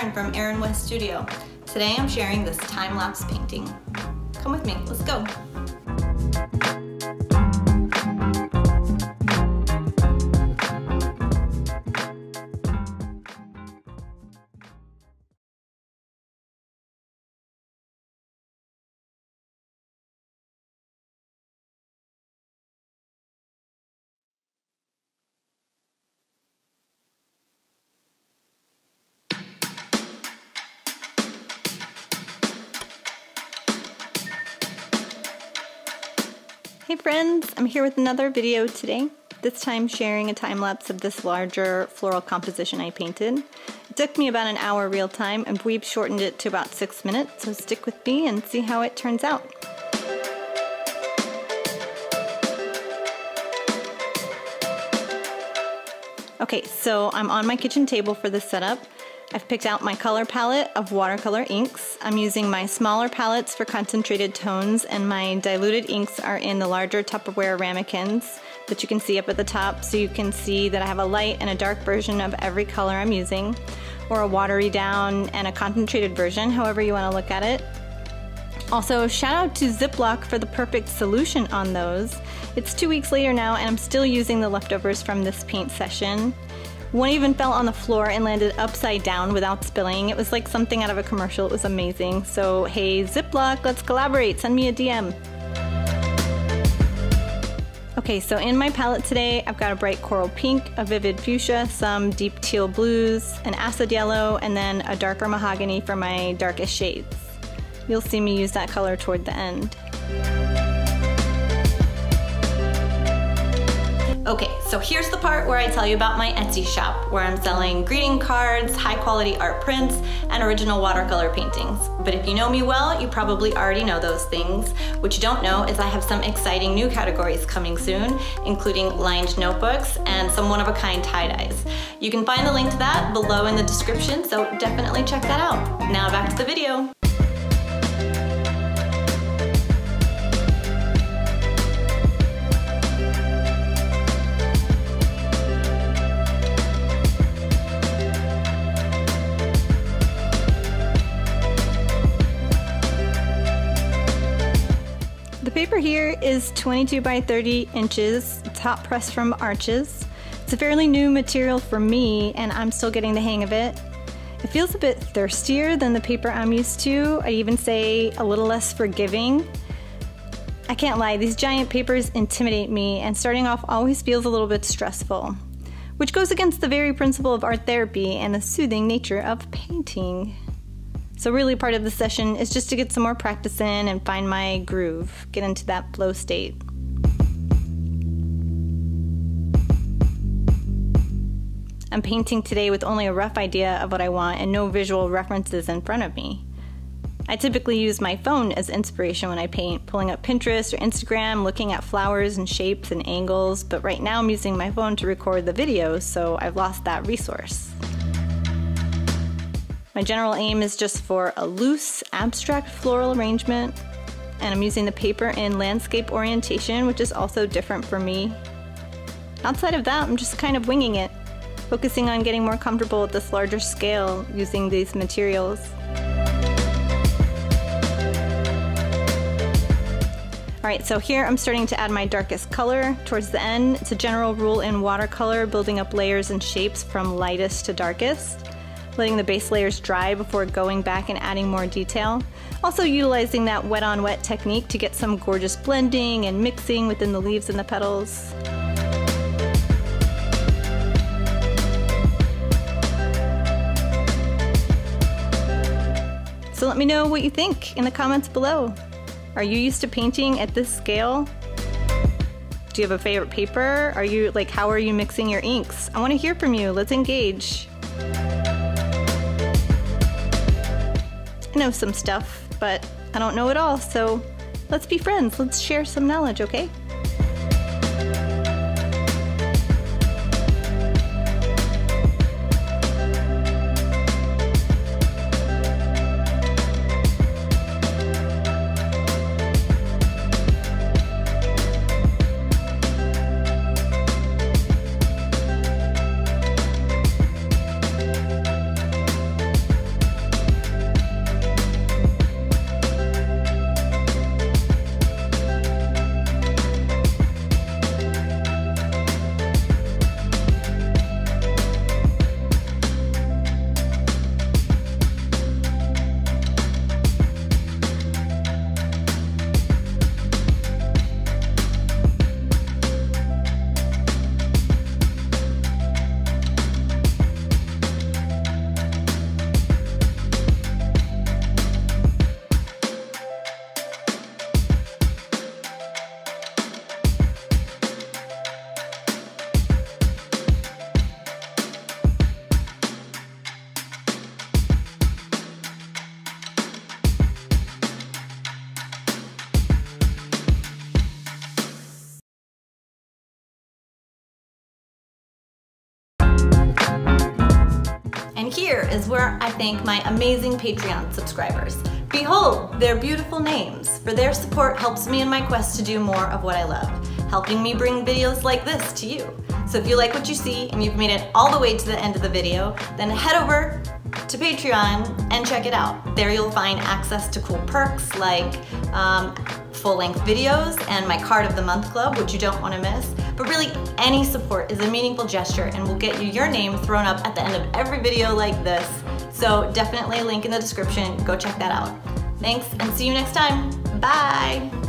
Aaryn from Aaryn West Studio. Today I'm sharing this time-lapse painting. Come with me, let's go. Hey friends, I'm here with another video today, this time sharing a time-lapse of this larger floral composition I painted. It took me about an hour real time and we've shortened it to about 6 minutes, so stick with me and see how it turns out. Okay, so I'm on my kitchen table for this setup. I've picked out my color palette of watercolor inks. I'm using my smaller palettes for concentrated tones, and my diluted inks are in the larger Tupperware ramekins that you can see up at the top, so you can see that I have a light and a dark version of every color I'm using, or a watery down and a concentrated version, however you want to look at it. Also, shout out to Ziploc for the perfect solution on those. It's 2 weeks later now and I'm still using the leftovers from this paint session. One even fell on the floor and landed upside down without spilling. It was like something out of a commercial. It was amazing. So hey Ziploc, let's collaborate. Send me a DM. Okay, so in my palette today, I've got a bright coral pink, a vivid fuchsia, some deep teal blues, an acid yellow, and then a darker mahogany for my darkest shades. You'll see me use that color toward the end. Okay, so here's the part where I tell you about my Etsy shop, where I'm selling greeting cards, high quality art prints, and original watercolor paintings. But if you know me well, you probably already know those things. What you don't know is I have some exciting new categories coming soon, including lined notebooks and some one-of-a-kind tie-dyes. You can find the link to that below in the description, so definitely check that out. Now back to the video. The paper here is 22 by 30 inches, it's hot press from Arches. It's a fairly new material for me and I'm still getting the hang of it. It feels a bit thirstier than the paper I'm used to. I'd even say a little less forgiving. I can't lie, these giant papers intimidate me and starting off always feels a little bit stressful, which goes against the very principle of art therapy and the soothing nature of painting. So really part of the session is just to get some more practice in and find my groove, get into that flow state. I'm painting today with only a rough idea of what I want and no visual references in front of me. I typically use my phone as inspiration when I paint, pulling up Pinterest or Instagram, looking at flowers and shapes and angles, but right now I'm using my phone to record the video, so I've lost that resource. My general aim is just for a loose, abstract floral arrangement, and I'm using the paper in landscape orientation, which is also different for me. Outside of that, I'm just kind of winging it, focusing on getting more comfortable with this larger scale using these materials. Alright, so here I'm starting to add my darkest color towards the end. It's a general rule in watercolor, building up layers and shapes from lightest to darkest, letting the base layers dry before going back and adding more detail. Also utilizing that wet on wet technique to get some gorgeous blending and mixing within the leaves and the petals. So let me know what you think in the comments below. Are you used to painting at this scale? Do you have a favorite paper? How are you mixing your inks? I want to hear from you, let's engage. I know some stuff, but I don't know it all, so let's be friends. Let's share some knowledge, okay? And here is where I thank my amazing Patreon subscribers. Behold their beautiful names, for their support helps me in my quest to do more of what I love, helping me bring videos like this to you. So if you like what you see and you've made it all the way to the end of the video, then head over to Patreon and check it out. There you'll find access to cool perks like full-length videos and my Card of the Month Club, which you don't want to miss. But really, any support is a meaningful gesture and will get you your name thrown up at the end of every video like this. So definitely link in the description. Go check that out. Thanks and see you next time. Bye.